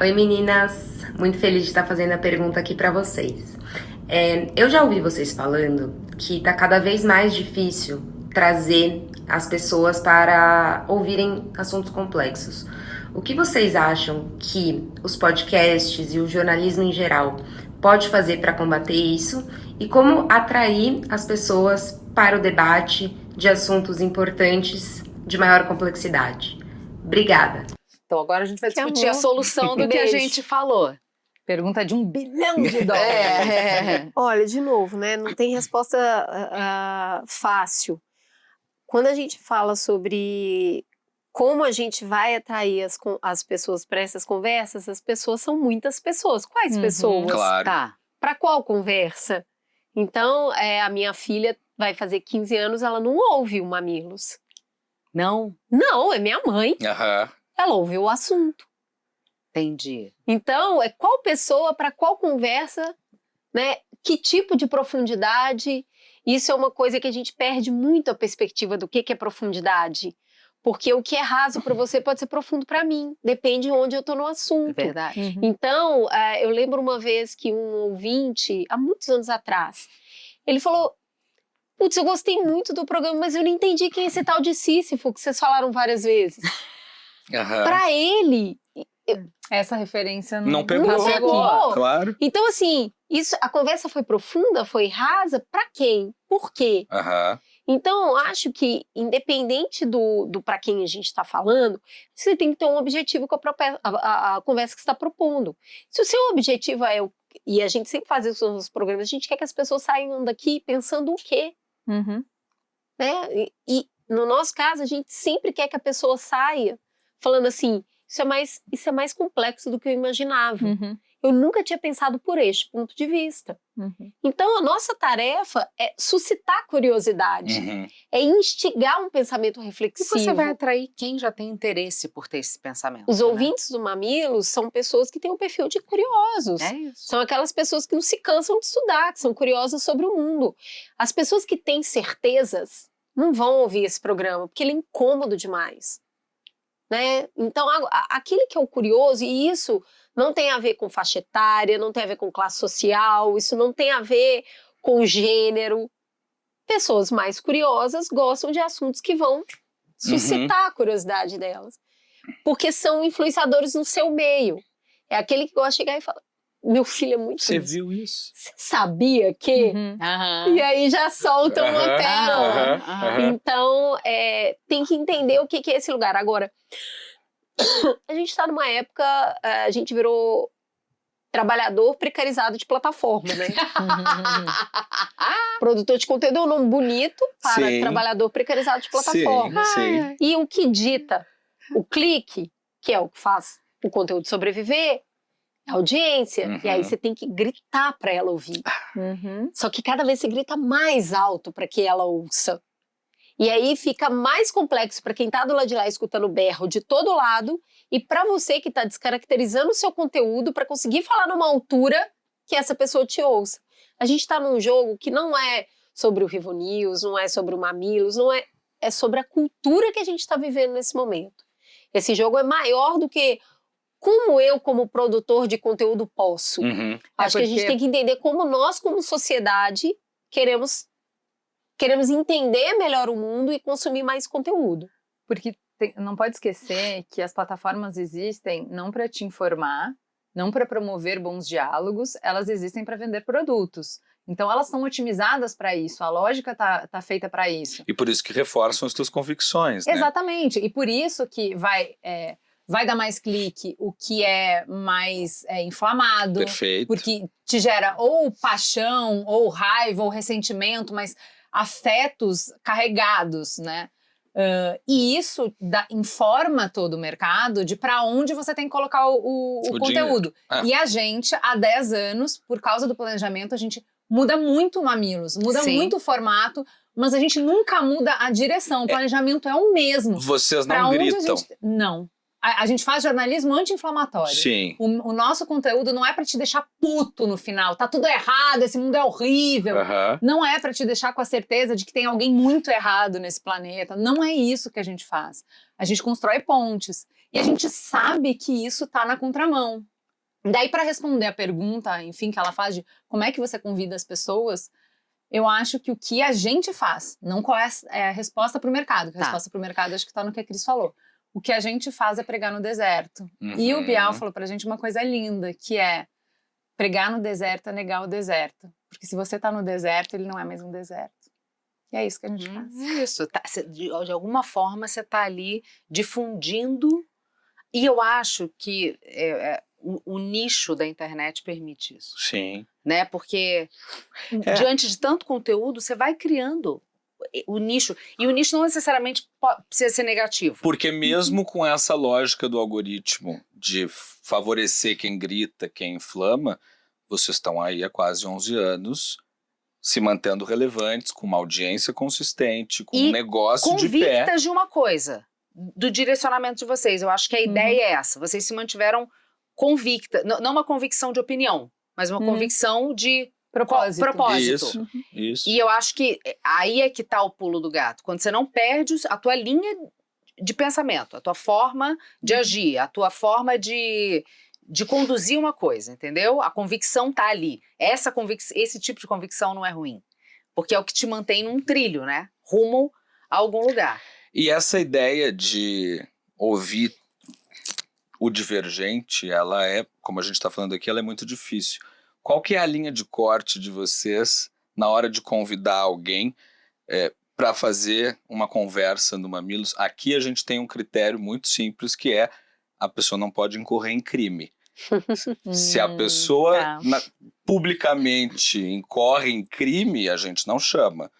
Oi meninas, muito feliz de estar fazendo a pergunta aqui para vocês. Eu já ouvi vocês falando que tá cada vez mais difícil trazer as pessoas para ouvirem assuntos complexos. O que vocês acham que os podcasts e o jornalismo em geral pode fazer para combater isso e como atrair as pessoas para o debate de assuntos importantes de maior complexidade? Obrigada. Então agora a gente vai Que discutir a amor. solução do que a Beijo. gente falou. Pergunta de $1 bilhão. Olha, de novo, né? Não tem resposta fácil. Quando a gente fala sobre como a gente vai atrair as pessoas para essas conversas, as pessoas são muitas pessoas. Quais pessoas? Claro. Tá. Para qual conversa? Então, a minha filha vai fazer 15 anos, ela não ouve o Mamilos. Não? Não, é minha mãe. Aham. Ela ouve o assunto. Entendi. Então, qual pessoa para qual conversa, né? Que tipo de profundidade? Isso é uma coisa que a gente perde muito a perspectiva do que é profundidade. Porque o que é raso para você pode ser profundo para mim. Depende de onde eu estou no assunto. Verdade. Então, eu lembro uma vez que um ouvinte, há muitos anos atrás, ele falou: putz, eu gostei muito do programa, mas eu não entendi quem é esse tal de Sísifo que vocês falaram várias vezes. Aham. Para ele, Essa referência Não pegou. Não pegou. Claro. então assim, a conversa foi profunda, foi rasa, para quem? Por quê? Aham. Então, eu acho que, independente do para quem a gente está falando, você tem que ter um objetivo com a conversa que você está propondo. Se o seu objetivo e a gente sempre faz isso nos programas, a gente quer que as pessoas saiam daqui pensando o quê? Uhum. Né? E no nosso caso, a gente sempre quer que a pessoa saia falando assim, isso é mais complexo do que eu imaginava. Uhum. Eu nunca tinha pensado por este ponto de vista. Uhum. Então, a nossa tarefa é suscitar curiosidade, Uhum. é instigar um pensamento E reflexivo. você vai atrair quem já tem interesse por ter esse pensamento. Os né? ouvintes do Mamilos são pessoas que têm um perfil de curiosos. É isso. São aquelas pessoas que não se cansam de estudar, que são curiosas sobre o mundo. As pessoas que têm certezas não vão ouvir esse programa, porque ele é incômodo demais. Né? Então, aquele que é o curioso, e isso não tem a ver com faixa etária, não tem a ver com classe social, isso não tem a ver com gênero. Pessoas mais curiosas gostam de assuntos que vão suscitar a curiosidade delas. Porque são influenciadores no seu meio. É aquele que gosta de chegar e falar: meu filho é muito Você isso. viu isso? Você sabia que... Uhum. Aham. E aí já soltam uma Aham, pérola. aham, aham. Então, tem que entender o que é esse lugar. Agora, a gente está numa época, a gente virou trabalhador precarizado de plataforma, né? Produtor de conteúdo é um nome bonito para Sim. trabalhador precarizado de plataforma. Sim. E o que dita o clique, que é o que faz o conteúdo sobreviver, é a audiência. Uhum. E aí você tem que gritar para ela ouvir. Uhum. Só que cada vez você grita mais alto para que ela ouça. E aí fica mais complexo para quem está do lado de lá escutando berro de todo lado e para você que está descaracterizando o seu conteúdo para conseguir falar numa altura que essa pessoa te ouça. A gente está num jogo que não é sobre o Rivo News, não é sobre o Mamilos, é sobre a cultura que a gente está vivendo nesse momento. Esse jogo é maior do que como eu, como produtor de conteúdo, posso. Uhum. Acho que a gente tem que entender como nós, como sociedade, queremos entender melhor o mundo e consumir mais conteúdo. Porque não pode esquecer que as plataformas existem não para te informar, não para promover bons diálogos, elas existem para vender produtos. Então elas são otimizadas para isso, a lógica tá feita para isso. E por isso que reforçam as tuas convicções, né? Exatamente, e por isso que vai dar mais clique o que é mais inflamado. Perfeito. Porque te gera ou paixão, ou raiva, ou ressentimento, mas afetos carregados, né? E isso informa todo o mercado de para onde você tem que colocar o conteúdo. E a gente, há 10 anos, por causa do planejamento, a gente muda muito o Mamilos, muda muito o formato, mas a gente nunca muda a direção. O planejamento é o mesmo. Vocês não gritam. Não. A gente faz jornalismo anti-inflamatório. Sim. O nosso conteúdo não é para te deixar puto no final. Tá tudo errado, esse mundo é horrível. Uhum. Não é para te deixar com a certeza de que tem alguém muito errado nesse planeta. Não é isso que a gente faz. A gente constrói pontes. E a gente sabe que isso tá na contramão. Daí, para responder a pergunta, enfim, que ela faz de como é que você convida as pessoas, eu acho que o que a gente faz, não qual é a resposta para o mercado, que a resposta para o mercado acho que está no que a Cris falou. O que a gente faz é pregar no deserto. E o Bial falou pra gente uma coisa linda, que é pregar no deserto é negar o deserto. Porque se você tá no deserto, ele não é mais um deserto. E é isso que a gente faz. Isso, de alguma forma você tá ali difundindo, e eu acho que o nicho da internet permite isso. Sim. Né? Porque diante de tanto conteúdo, você vai criando o nicho. E o nicho não necessariamente precisa ser negativo. Porque mesmo com essa lógica do algoritmo de favorecer quem grita, quem inflama, vocês estão aí há quase 11 anos se mantendo relevantes, com uma audiência consistente, com um negócio de pé. Convictas de uma coisa, do direcionamento de vocês. Eu acho que a ideia é essa. Vocês se mantiveram convictas, não uma convicção de opinião, mas uma convicção de propósito. Isso. E eu acho que aí é que tá o pulo do gato. Quando você não perde a tua linha de pensamento, a tua forma de agir, a tua forma de conduzir uma coisa, entendeu? A convicção tá ali. Esse tipo de convicção não é ruim. Porque é o que te mantém num trilho, né? Rumo a algum lugar. E essa ideia de ouvir o divergente, ela é, como a gente está falando aqui, ela é muito difícil. Qual que é a linha de corte de vocês na hora de convidar alguém para fazer uma conversa no Mamilos? Aqui a gente tem um critério muito simples, que é a pessoa não pode incorrer em crime. Se a pessoa publicamente incorre em crime, a gente não chama.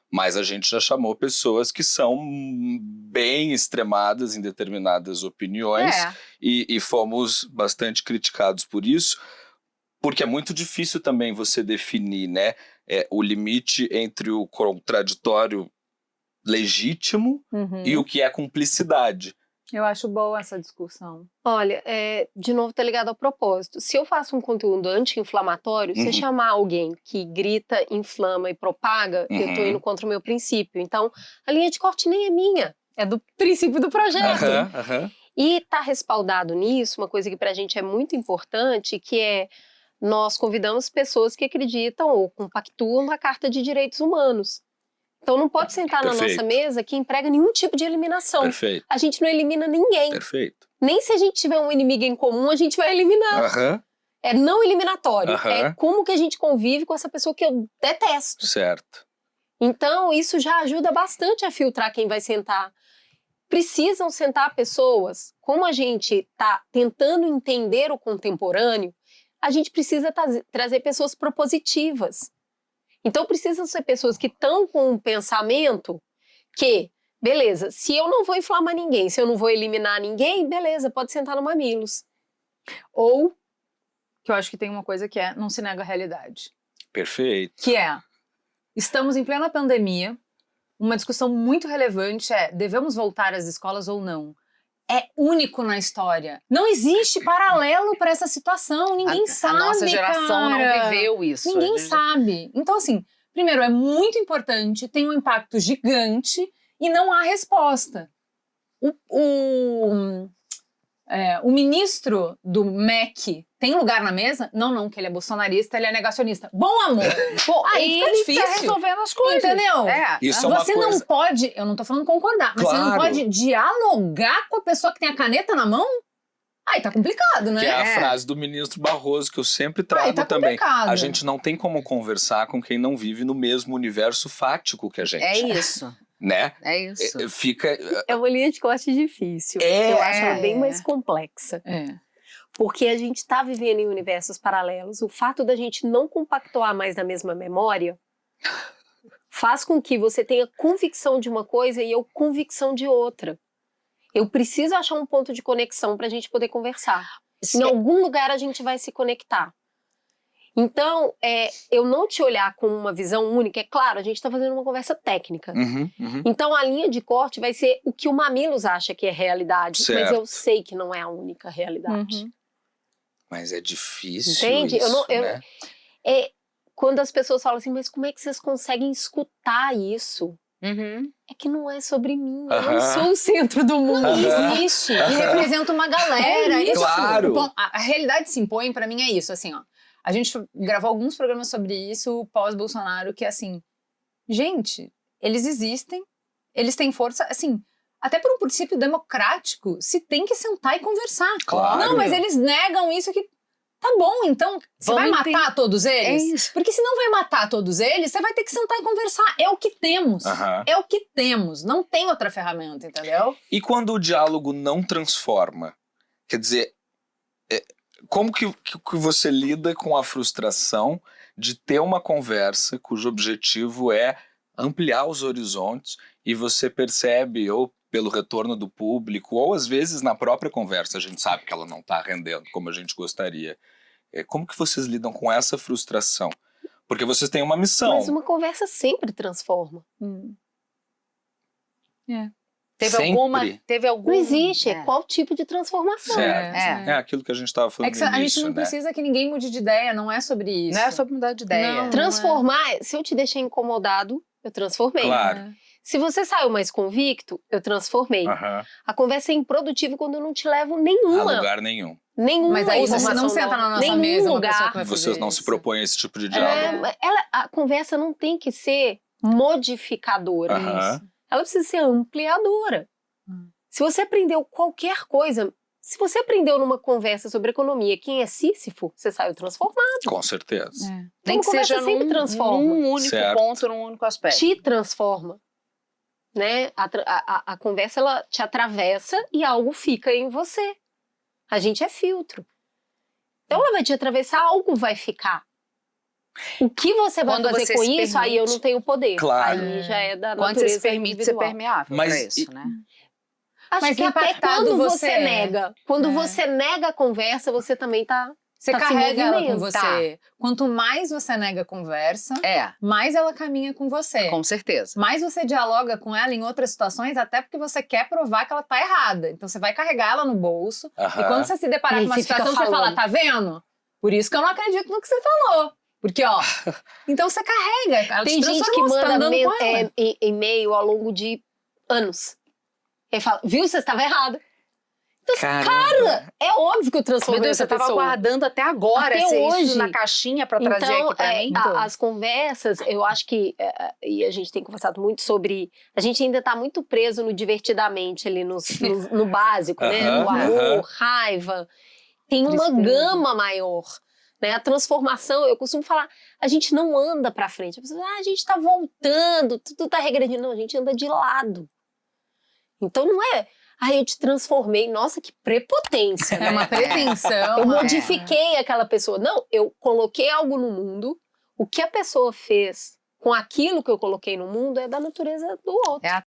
Mas a gente já chamou pessoas que são bem extremadas em determinadas opiniões e fomos bastante criticados por isso. Porque é muito difícil também você definir, né, o limite entre o contraditório legítimo e o que é cumplicidade. Eu acho boa essa discussão. Olha, de novo tá ligado ao propósito. Se eu faço um conteúdo anti-inflamatório, se eu chamar alguém que grita, inflama e propaga, eu tô indo contra o meu princípio. Então, a linha de corte nem é minha, é do princípio do projeto. E tá respaldado nisso, uma coisa que pra gente é muito importante, que é nós convidamos pessoas que acreditam ou compactuam na Carta de Direitos Humanos. Então não pode sentar na nossa mesa que emprega nenhum tipo de eliminação. Perfeito. A gente não elimina ninguém. Perfeito. Nem se a gente tiver um inimigo em comum, a gente vai eliminar. É não eliminatório. É como que a gente convive com essa pessoa que eu detesto. Certo. Então isso já ajuda bastante a filtrar quem vai sentar. Precisam sentar pessoas, como a gente está tentando entender o contemporâneo, a gente precisa trazer pessoas propositivas. Então precisam ser pessoas que estão com um pensamento que, beleza, se eu não vou inflamar ninguém, se eu não vou eliminar ninguém, beleza, pode sentar no Mamilos. Ou, que eu acho que tem uma coisa que não se nega a realidade. Perfeito. Que estamos em plena pandemia, uma discussão muito relevante devemos voltar às escolas ou não? É único na história. Não existe paralelo para essa situação. Ninguém sabe, a nossa geração não viveu isso. Ninguém sabe. Então, assim, primeiro, é muito importante, tem um impacto gigante e não há resposta. O ministro do MEC tem lugar na mesa? Não, que ele é bolsonarista, ele é negacionista. Bom, amor! Aí fica difícil. Tá resolvendo as coisas. Entendeu? Isso é uma você coisa... não pode, eu não tô falando concordar, mas você não pode dialogar com a pessoa que tem a caneta na mão? Aí tá complicado, né? Que é a frase do ministro Barroso, que eu sempre trago também. Complicado. A gente não tem como conversar com quem não vive no mesmo universo fático que a gente. É isso. Né? É isso. É uma linha de corte difícil. Eu acho ela bem mais complexa. Porque a gente está vivendo em universos paralelos. O fato da gente não compactuar mais na mesma memória faz com que você tenha convicção de uma coisa e eu convicção de outra. Eu preciso achar um ponto de conexão para a gente poder conversar. Em algum lugar a gente vai se conectar. Então, eu não te olhar com uma visão única. É claro, a gente está fazendo uma conversa técnica. Então, a linha de corte vai ser o que o Mamilos acha que é realidade. Certo. Mas eu sei que não é a única realidade. Mas é difícil. Entende? Isso, né? Quando as pessoas falam assim, mas como é que vocês conseguem escutar isso? Uhum. É que não é sobre mim. Eu Aham. não sou o centro do mundo. Não existe. E representa uma galera. Isso, Claro. Bom, a realidade se impõe, pra mim é isso, assim, ó. A gente gravou alguns programas sobre isso pós-Bolsonaro, que é assim, gente, eles existem, eles têm força, assim, até por um princípio democrático, se tem que sentar e conversar. Claro. Não, mas eles negam isso que tá bom, então você vai Vamos matar todos eles? É isso. Porque se não vai matar todos eles, você vai ter que sentar e conversar. É o que temos. Aham. É o que temos. Não tem outra ferramenta, entendeu? E quando o diálogo não transforma? Quer dizer, como que você lida com a frustração de ter uma conversa cujo objetivo é ampliar os horizontes e você percebe, ou pelo retorno do público, ou às vezes na própria conversa a gente sabe que ela não está rendendo como a gente gostaria. Como que vocês lidam com essa frustração? Porque vocês têm uma missão. Mas uma conversa sempre transforma. Teve algum. Não existe. É. Qual tipo de transformação? Certo. É. É aquilo que a gente estava falando É que no a gente início, não né? precisa que ninguém mude de ideia, não é sobre isso. Não é sobre mudar de ideia. Não. Transformar, se eu te deixei incomodado, eu transformei. Claro. Se você saiu mais convicto, eu transformei. Aham. A conversa é improdutiva quando eu não te levo A nenhuma. lugar nenhum. Nenhuma Mas aí você informação não senta na nossa nenhum mesa uma lugar. pessoa que vai fazer Vocês não se isso. propõem a esse tipo de diálogo. A conversa não tem que ser modificadora. Aham. Ela precisa ser ampliadora. Se você aprendeu qualquer coisa, se você aprendeu numa conversa sobre economia quem é Sísifo, você saiu transformado. Com certeza. Nem Uma que conversa seja sempre transforma. num único Certo. ponto, num único aspecto. Te transforma. Né? A conversa ela te atravessa e algo fica em você. A gente é filtro. Então ela vai te atravessar, algo vai ficar. O que você vai Quando fazer você com se isso, aí eu permite. não tenho poder. Claro. Aí já é da Quando você natureza se permite ser individual. permeável Mas pra isso, né? Acho Mas que até impactado quando você você é. nega. Quando É. você nega a conversa, você também tá... Você Tá se carrega ela com movimentar. você. Quanto mais você nega a conversa, É, mais ela caminha com você. com certeza. Mais você dialoga com ela em outras situações, até porque você quer provar que ela tá errada. Então você vai carregar ela no bolso. Aham. E quando você se deparar E com uma aí você fica situação, você fala, falando. tá vendo? Por isso que eu não acredito no que você falou. Porque, ó, então você carrega. Ela Tem te gente que transformou, você tá manda andando com ela. e-mail ao longo de anos. Ele fala, viu, você estava errada. Cara, É óbvio que eu Meu transformei Deus, essa você tava pessoa. aguardando até agora Até isso hoje. na caixinha pra trazer Então, aqui pra mim. as conversas, eu acho que, e a gente tem conversado muito sobre, a gente ainda tá muito preso no divertidamente ali, no básico, né? Aham, No amor, aham. raiva. Tem uma Tristeza. gama maior. Né? A transformação, eu costumo falar, a gente não anda pra frente. A pessoa fala, a gente tá voltando, tudo tá regredindo. Não, a gente anda de lado. Então não é, eu te transformei, nossa, que prepotência, É né? uma pretensão. Eu é. modifiquei aquela pessoa. Não, eu coloquei algo no mundo, o que a pessoa fez com aquilo que eu coloquei no mundo é da natureza do outro. É a